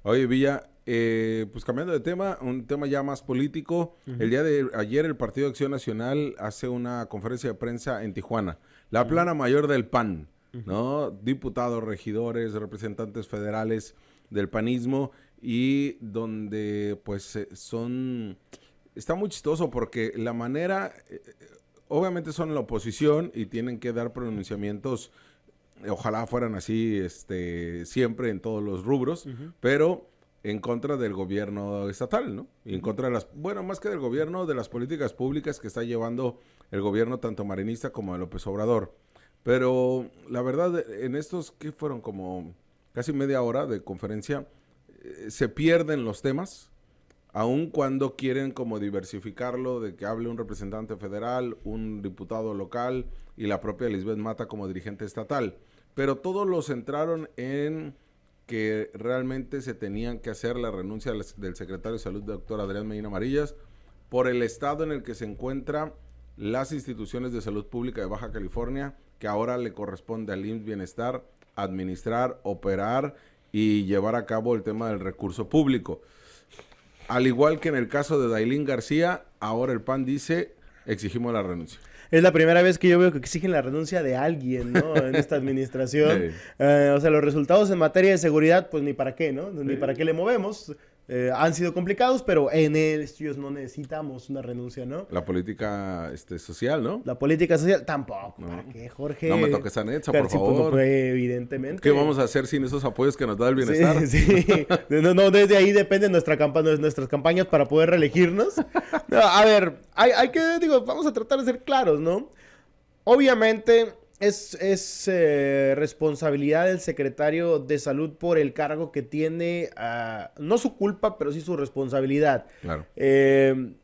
Oye, Villa, pues cambiando de tema, un tema ya más político. El día de ayer el Partido de Acción Nacional hace una conferencia de prensa en Tijuana. La plana mayor del PAN, ¿no? Diputados, regidores, representantes federales del panismo y donde pues está muy chistoso porque la manera, obviamente son la oposición y tienen que dar pronunciamientos, ojalá fueran así siempre en todos los rubros, pero en contra del gobierno estatal, ¿no? Y en contra de más que del gobierno, de las políticas públicas que está llevando el gobierno tanto marinista como de López Obrador. Pero la verdad, en estos que fueron como casi media hora de conferencia, se pierden los temas, aun cuando quieren como diversificarlo, de que hable un representante federal, un diputado local y la propia Lisbeth Mata como dirigente estatal. Pero todos lo centraron en que realmente se tenían que hacer la renuncia del secretario de Salud, doctor Adrián Medina Amarillas, por el estado en el que se encuentran las instituciones de salud pública de Baja California, que ahora le corresponde al IMSS Bienestar administrar, operar y llevar a cabo el tema del recurso público. Al igual que en el caso de Dailín García, ahora el PAN dice, exigimos la renuncia. Es la primera vez que yo veo que exigen la renuncia de alguien, ¿no? En esta administración. O sea, los resultados en materia de seguridad, pues ni para qué, ¿no? Ni para qué le movemos. Han sido complicados, pero en ellos no necesitamos una renuncia, ¿no? La política social, ¿no? La política social tampoco. No. ¿Para qué, Jorge? No me toques a Netza, por favor. Pues, evidentemente. ¿Qué vamos a hacer sin esos apoyos que nos da el bienestar? Sí. No, desde ahí dependen nuestras campañas para poder reelegirnos. No, a ver, hay que, vamos a tratar de ser claros, ¿no? Obviamente es responsabilidad del secretario de Salud por el cargo que tiene, no su culpa, pero sí su responsabilidad. Claro. Él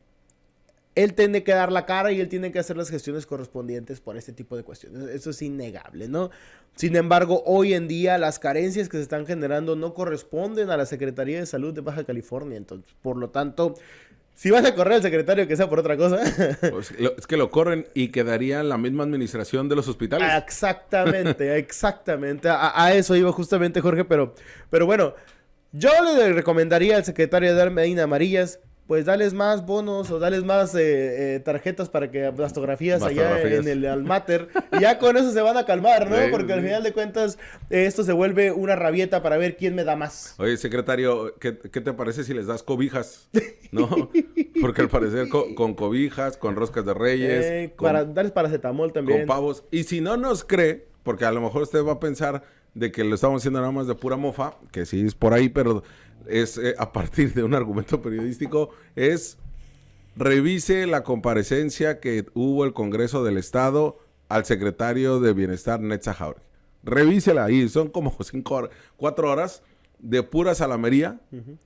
tiene que dar la cara y él tiene que hacer las gestiones correspondientes por este tipo de cuestiones. Eso es innegable, ¿no? Sin embargo, hoy en día las carencias que se están generando no corresponden a la Secretaría de Salud de Baja California. Entonces, por lo tanto, si vas a correr al secretario, que sea por otra cosa. Pues es que lo corren y quedaría en la misma administración de los hospitales. Exactamente. A eso iba justamente, Jorge, pero bueno, yo le recomendaría al secretario de Medina Amarillas, pues dales más bonos o dales más tarjetas para que bastografías allá en el Almater, y ya con eso se van a calmar, ¿no? Porque al final de cuentas esto se vuelve una rabieta para ver quién me da más. Oye, secretario, ¿qué te parece si les das cobijas? ¿No? Porque al parecer con cobijas, con roscas de reyes, darles paracetamol también. Con pavos. Y si no nos cree, porque a lo mejor usted va a pensar de que lo estamos haciendo nada más de pura mofa, que sí es por ahí, pero es a partir de un argumento periodístico, revise la comparecencia que hubo el Congreso del Estado al secretario de Bienestar, Netza Jauregui. Revísela ahí, son como 4 horas de pura salamería,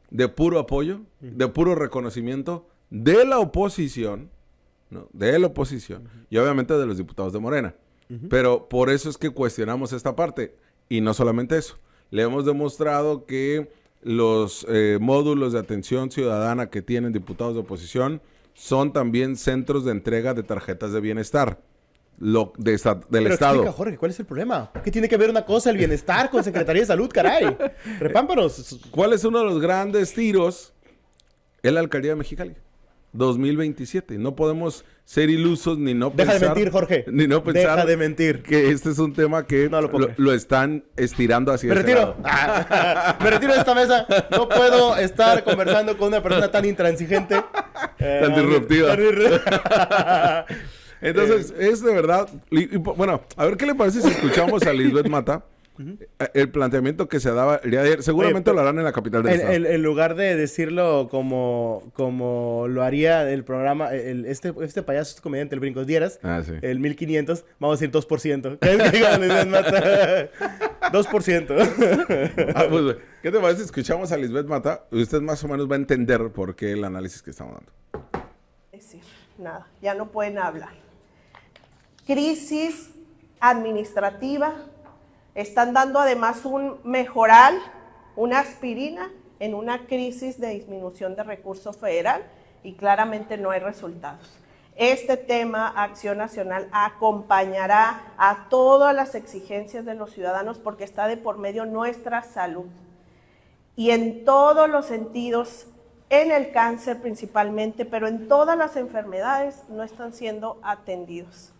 de puro apoyo, de puro reconocimiento de la oposición, ¿no? De la oposición, y obviamente de los diputados de Morena. Pero por eso es que cuestionamos esta parte, y no solamente eso. Le hemos demostrado que los módulos de atención ciudadana que tienen diputados de oposición son también centros de entrega de tarjetas de bienestar del Estado. Explica, Jorge, ¿cuál es el problema? ¿Qué tiene que ver una cosa, el bienestar, con Secretaría de Salud, caray? Repámpanos. ¿Cuál es uno de los grandes tiros? Es la Alcaldía de Mexicali. 2027. No podemos ser ilusos ni no pensar... Deja de mentir, Jorge. Ni no pensar... Deja de mentir. Que este es un tema que no lo están estirando hacia ese lado. Me retiro de esta mesa. No puedo estar conversando con una persona tan intransigente. Tan disruptiva. Entonces, es de verdad... bueno, a ver qué le parece si escuchamos a Lisbeth Mata. El planteamiento que se daba el día de ayer, seguramente lo harán en la capital del estado. En lugar de decirlo como lo haría el programa, este payaso, este comediante, el Brincos Dieras, sí. El 1500, vamos a decir 2%. ¿Qué es que 2%. Pues, ¿qué te parece si escuchamos a Lisbeth Mata? Usted más o menos va a entender por qué el análisis que estamos dando. Decir nada, ya no pueden hablar. Crisis administrativa. Están dando además un mejoral, una aspirina en una crisis de disminución de recursos federal y claramente no hay resultados. Este tema, Acción Nacional, acompañará a todas las exigencias de los ciudadanos porque está de por medio nuestra salud. y en todos los sentidos, en el cáncer principalmente, pero en todas las enfermedades no están siendo atendidos.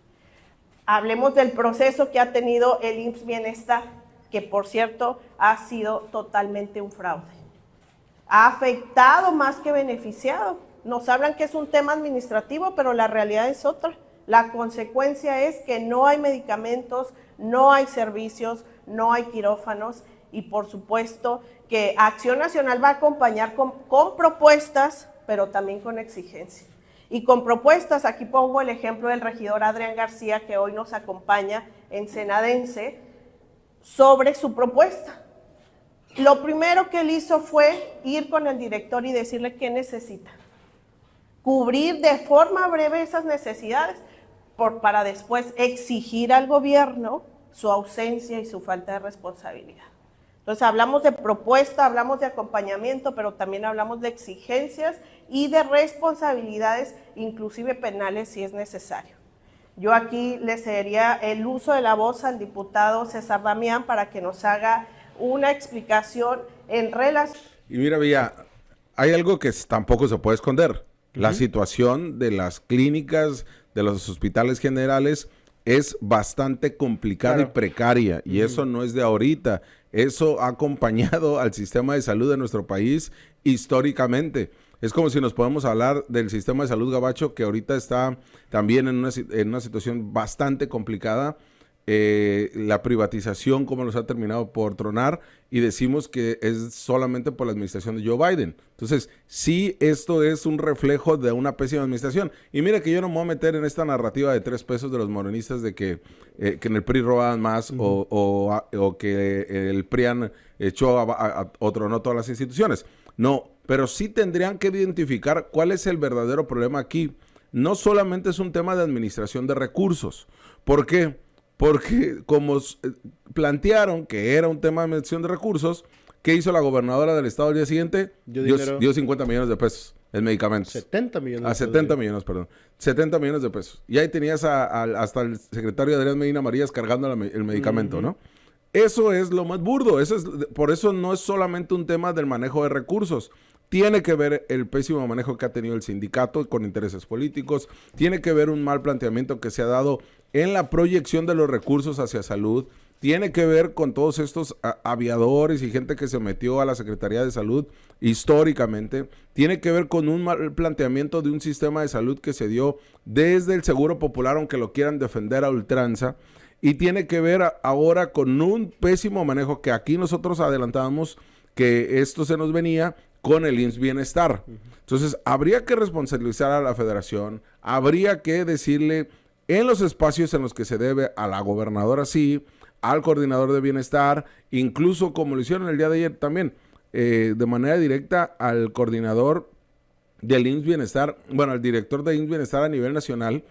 Hablemos del proceso que ha tenido el IMSS Bienestar, que por cierto ha sido totalmente un fraude. Ha afectado más que beneficiado. Nos hablan que es un tema administrativo, pero la realidad es otra. La consecuencia es que no hay medicamentos, no hay servicios, no hay quirófanos y por supuesto que Acción Nacional va a acompañar con propuestas, pero también con exigencias. Y con propuestas, aquí pongo el ejemplo del regidor Adrián García, que hoy nos acompaña en Senadense, sobre su propuesta. Lo primero que él hizo fue ir con el director y decirle qué necesita. Cubrir de forma breve esas necesidades para después exigir al gobierno su ausencia y su falta de responsabilidad. Entonces hablamos de propuesta, hablamos de acompañamiento, pero también hablamos de exigencias y de responsabilidades, inclusive penales si es necesario. Yo aquí le cedería el uso de la voz al diputado César Damián para que nos haga una explicación en relación. Y mira, Villa, hay algo que tampoco se puede esconder. La situación de las clínicas, de los hospitales generales, es bastante complicada y precaria, y eso no es de ahorita. Eso ha acompañado al sistema de salud de nuestro país históricamente. Es como si nos podemos hablar del sistema de salud gabacho, que ahorita está también en una situación bastante complicada. La privatización, como nos ha terminado por tronar, y decimos que es solamente por la administración de Joe Biden. Entonces, sí, esto es un reflejo de una pésima administración. Y mira que yo no me voy a meter en esta narrativa de 3 pesos de los morenistas de que en el PRI robaban más o que el PRIAN echó o tronó todas las instituciones. No, pero sí tendrían que identificar cuál es el verdadero problema aquí. No solamente es un tema de administración de recursos. ¿Por qué? Porque como plantearon que era un tema de administración de recursos, ¿qué hizo la gobernadora del estado al día siguiente? Dio 50 millones de pesos en medicamentos. 70 millones. 70 millones, perdón. 70 millones de pesos. Y ahí tenías hasta el secretario Adrián Medina Marías cargando el medicamento, ¿no? Eso es lo más burdo. Por eso no es solamente un tema del manejo de recursos. Tiene que ver el pésimo manejo que ha tenido el sindicato con intereses políticos. Tiene que ver un mal planteamiento que se ha dado en la proyección de los recursos hacia salud. Tiene que ver con todos estos aviadores y gente que se metió a la Secretaría de Salud históricamente. Tiene que ver con un mal planteamiento de un sistema de salud que se dio desde el Seguro Popular, aunque lo quieran defender a ultranza. Y tiene que ver ahora con un pésimo manejo que aquí nosotros adelantábamos que esto se nos venía con el IMSS Bienestar. Entonces, habría que responsabilizar a la federación, habría que decirle en los espacios en los que se debe a la gobernadora, sí, al coordinador de bienestar, incluso como lo hicieron el día de ayer también, de manera directa al coordinador del IMSS Bienestar, bueno, al director de IMSS Bienestar a nivel nacional,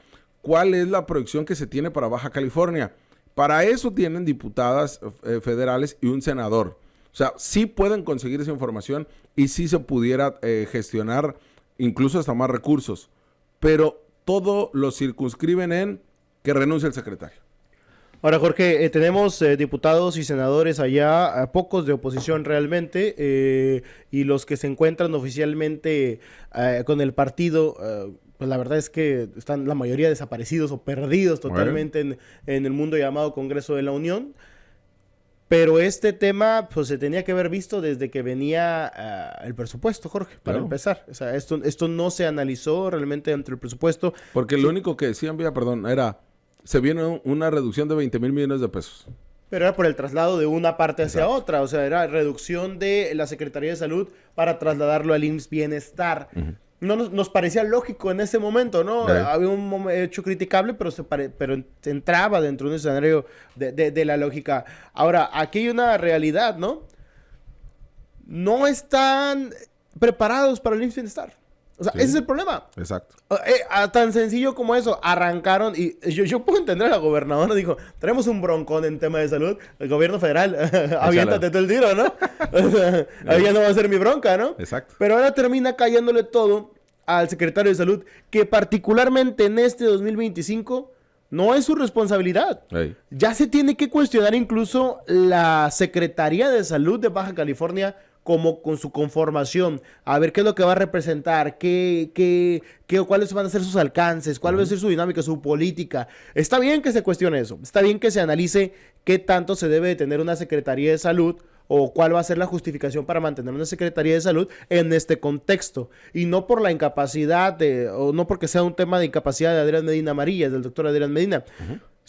cuál es la proyección que se tiene para Baja California. Para eso tienen diputadas federales y un senador. O sea, sí pueden conseguir esa información y sí se pudiera gestionar incluso hasta más recursos. Pero todo lo circunscriben en que renuncie el secretario. Ahora, Jorge, tenemos diputados y senadores allá, pocos de oposición realmente, y los que se encuentran oficialmente con el partido, pues la verdad es que están la mayoría desaparecidos o perdidos totalmente en el mundo llamado Congreso de la Unión. Pero este tema, pues se tenía que haber visto desde que venía el presupuesto, Jorge, para empezar. O sea, esto no se analizó realmente entre el presupuesto. Porque lo único que decían, era, se viene una reducción de 20,000 millones de pesos. Pero era por el traslado de una parte hacia otra. O sea, era reducción de la Secretaría de Salud para trasladarlo al IMSS Bienestar. No nos parecía lógico en ese momento, ¿no? Había un hecho criticable, pero se entraba dentro de un escenario de la lógica. Ahora, aquí hay una realidad, ¿no? No están preparados para el IMSS Bienestar. O sea, ese es el problema. Exacto. Tan sencillo como eso. Arrancaron y yo puedo entender a la gobernadora. Dijo, tenemos un broncón en tema de salud. El gobierno federal, aviéntate todo el tiro, ¿no? Ahí ya no va a ser mi bronca, ¿no? Exacto. Pero ahora termina cayéndole todo al secretario de Salud, que particularmente en este 2025 no es su responsabilidad. Ya se tiene que cuestionar incluso la Secretaría de Salud de Baja California como con su conformación, a ver qué es lo que va a representar, cuáles van a ser sus alcances, cuál va a ser su dinámica, su política. Está bien que se cuestione eso, está bien que se analice qué tanto se debe de tener una Secretaría de Salud o cuál va a ser la justificación para mantener una Secretaría de Salud en este contexto. Y no por la incapacidad, o no porque sea un tema de incapacidad de Adrián Medina Amarillas, del doctor Adrián Medina,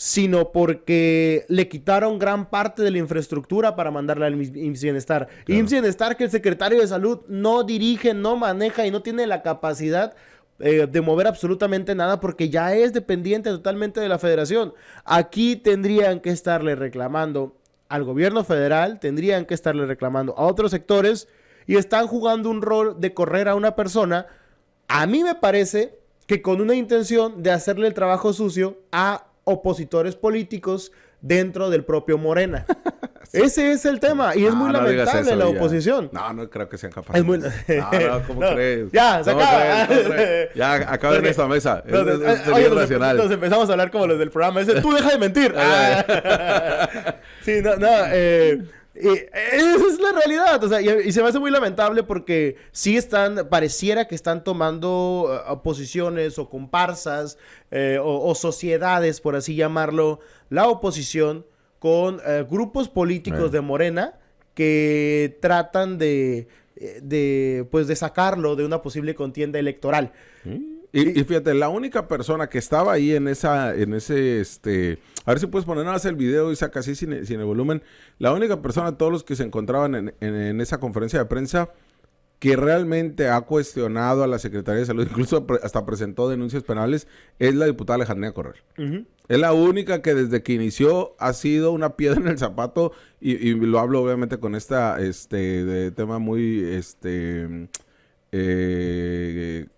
sino porque le quitaron gran parte de la infraestructura para mandarla al IMSS Bienestar. Claro. IMSS Bienestar, que el secretario de Salud no dirige, no maneja y no tiene la capacidad de mover absolutamente nada porque ya es dependiente totalmente de la federación. Aquí tendrían que estarle reclamando al gobierno federal, tendrían que estarle reclamando a otros sectores y están jugando un rol de correr a una persona, a mí me parece que con una intención de hacerle el trabajo sucio a opositores políticos dentro del propio Morena. Sí. Ese es el tema y es muy lamentable la oposición. No creo que sean capaces. Muy... ¿Cómo crees? Ya, se acaba. Ya, acaba en esta mesa. Oye, nos empezamos a hablar como los del programa. Tú deja de mentir. Sí, esa es la realidad. O sea, y se me hace muy lamentable porque sí pareciera que están tomando posiciones o comparsas o sociedades, por así llamarlo, la oposición con grupos políticos de Morena que tratan de sacarlo de una posible contienda electoral. Y fíjate, la única persona que estaba ahí a ver si puedes poner nada más el video y saca así sin el volumen. La única persona, todos los que se encontraban en esa conferencia de prensa, que realmente ha cuestionado a la Secretaría de Salud, incluso hasta presentó denuncias penales, es la diputada Alejandrina Corral. Es la única que desde que inició ha sido una piedra en el zapato, y lo hablo obviamente con de tema muy,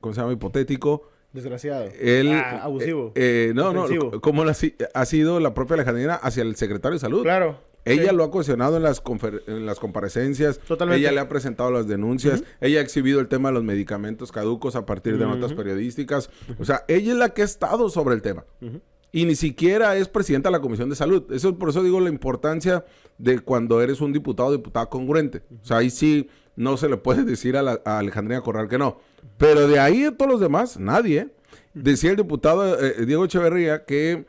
¿cómo se llama? Hipotético. Desgraciado. Abusivo. Como ha sido la propia Alejandrina hacia el secretario de Salud. Claro. Ella lo ha cuestionado en las comparecencias. Totalmente. Ella le ha presentado las denuncias. Ella ha exhibido el tema de los medicamentos caducos a partir de notas periodísticas. O sea, ella es la que ha estado sobre el tema. Y ni siquiera es presidenta de la Comisión de Salud. Por eso digo la importancia de cuando eres un diputado o diputada congruente. O sea, ahí sí no se le puede decir a Alejandrina Corral que no. Pero de ahí a todos los demás, nadie. Decía el diputado Diego Echeverría que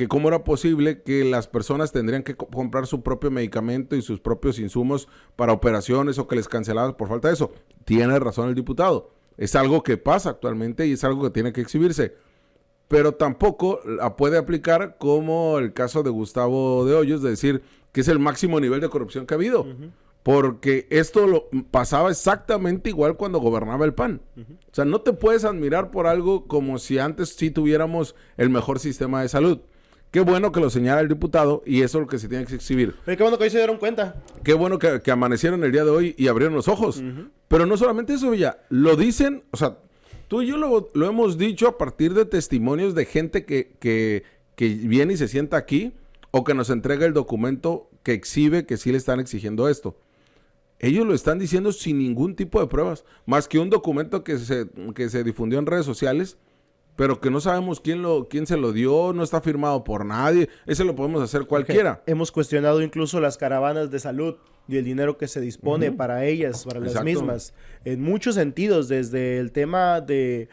cómo era posible que las personas tendrían que comprar su propio medicamento y sus propios insumos para operaciones o que les cancelaban por falta de eso. Tiene razón el diputado. Es algo que pasa actualmente y es algo que tiene que exhibirse. Pero tampoco la puede aplicar como el caso de Gustavo de Hoyos, de decir que es el máximo nivel de corrupción que ha habido. Porque esto pasaba exactamente igual cuando gobernaba el PAN. O sea, no te puedes admirar por algo como si antes sí tuviéramos el mejor sistema de salud. Qué bueno que lo señala el diputado y eso es lo que se tiene que exhibir. Qué bueno que hoy se dieron cuenta. Qué bueno que amanecieron el día de hoy y abrieron los ojos. Pero no solamente eso, Villa. Lo dicen, o sea, tú y yo lo hemos dicho a partir de testimonios de gente que viene y se sienta aquí o que nos entrega el documento que exhibe que sí le están exigiendo esto. Ellos lo están diciendo sin ningún tipo de pruebas, más que un documento que se difundió en redes sociales, pero que no sabemos quién se lo dio, no está firmado por nadie. Ese lo podemos hacer cualquiera. Hemos cuestionado incluso las caravanas de salud y el dinero que se dispone para ellas, para las mismas, en muchos sentidos, desde el tema de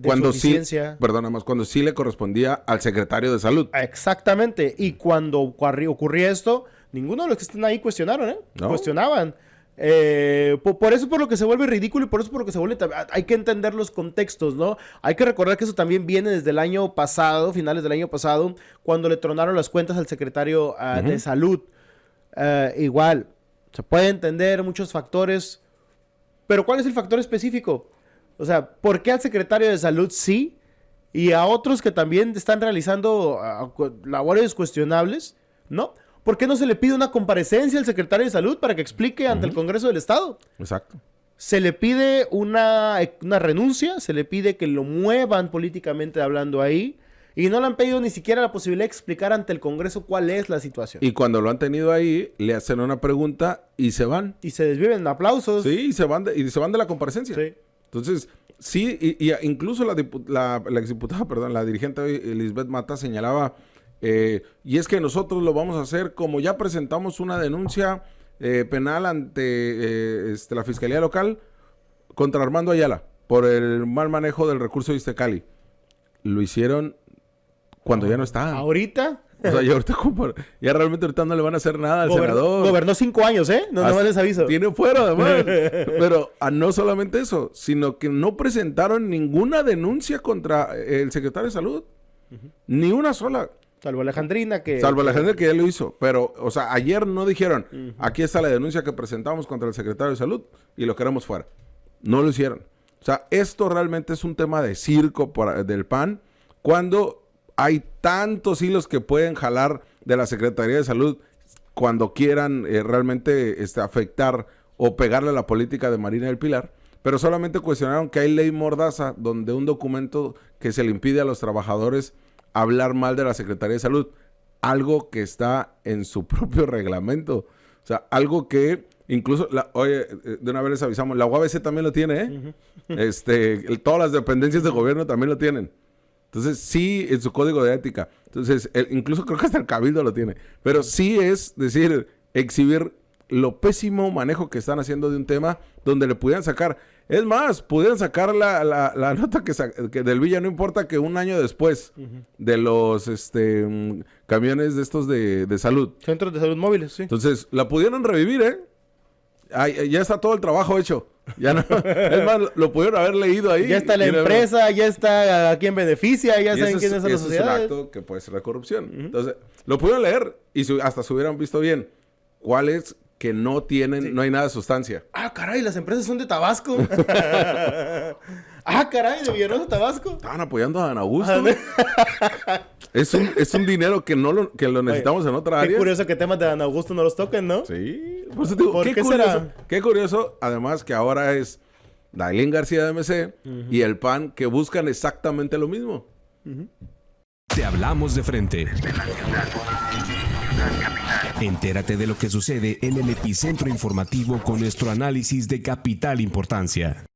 cuando suficiencia. Cuando sí le correspondía al secretario de Salud. Exactamente, y cuando ocurría esto, ninguno de los que están ahí cuestionaron, No. Cuestionaban. Por eso por lo que se vuelve ridículo y por eso por lo que se vuelve... Hay que entender los contextos, ¿no? Hay que recordar que eso también viene desde el año pasado, finales del año pasado, cuando le tronaron las cuentas al secretario de Salud. Igual, se puede entender muchos factores, pero ¿cuál es el factor específico? O sea, ¿por qué al secretario de Salud sí y a otros que también están realizando labores cuestionables, no? ¿Por qué no se le pide una comparecencia al secretario de Salud para que explique ante el Congreso del Estado? Exacto. Se le pide una renuncia, se le pide que lo muevan políticamente hablando ahí, y no le han pedido ni siquiera la posibilidad de explicar ante el Congreso cuál es la situación. Y cuando lo han tenido ahí, le hacen una pregunta y se van. Y se desviven aplausos. Sí, y se van de la comparecencia. Sí. Entonces, sí, y incluso la exdiputada, la dirigente Lisbeth Mata señalaba... y es que nosotros lo vamos a hacer como ya presentamos una denuncia penal ante la Fiscalía Local contra Armando Ayala por el mal manejo del recurso de Iztecali. Lo hicieron cuando ya no está. ¿Ahorita? O sea, ya realmente ahorita no le van a hacer nada al senador. Gobernó 5 años, ¿eh? No más les aviso. Tiene fuera, además. Pero no solamente eso, sino que no presentaron ninguna denuncia contra el secretario de Salud. Ni una sola. Salvo Alejandrina que ya lo hizo. Pero, o sea, ayer no dijeron, aquí está la denuncia que presentamos contra el secretario de Salud y lo queremos fuera. No lo hicieron. O sea, esto realmente es un tema de circo del PAN, cuando hay tantos hilos que pueden jalar de la Secretaría de Salud cuando quieran realmente afectar o pegarle a la política de Marina del Pilar, pero solamente cuestionaron que hay ley mordaza, donde un documento que se le impide a los trabajadores hablar mal de la Secretaría de Salud, algo que está en su propio reglamento. O sea, algo que incluso, de una vez les avisamos, la UABC también lo tiene, ¿eh? Todas las dependencias de gobierno también lo tienen. Entonces, sí, en su código de ética. Entonces, incluso creo que hasta el Cabildo lo tiene. Pero sí es decir, exhibir lo pésimo manejo que están haciendo de un tema donde le pudieran sacar. Es más, pudieran sacar la nota que del Villa, no importa que un año después de los camiones de estos de salud. Centros de salud móviles, sí. Entonces, la pudieron revivir, ¿eh? Ya está todo el trabajo hecho. Ya no, es más, lo pudieron haber leído ahí. Ya está la empresa, ya está a quién beneficia, ya saben quiénes son las sociedades. Es un acto que puede ser la corrupción. Entonces, lo pudieron leer y hasta se hubieran visto bien. ¿Cuáles que no tienen, no hay nada de sustancia? Ah, caray, las empresas son de Tabasco. Ah, caray, de Villahermosa, Tabasco. Estaban apoyando a Dan Augusto. Es un dinero que lo necesitamos en otra área. Qué curioso que temas de Dan Augusto no los toquen, ¿no? Sí. Por eso te digo, ¿Por qué curioso, será? Qué curioso, además que ahora es Dailín García de MC y el PAN que buscan exactamente lo mismo. Te hablamos de frente. Entérate de lo que sucede en el epicentro informativo con nuestro análisis de capital importancia.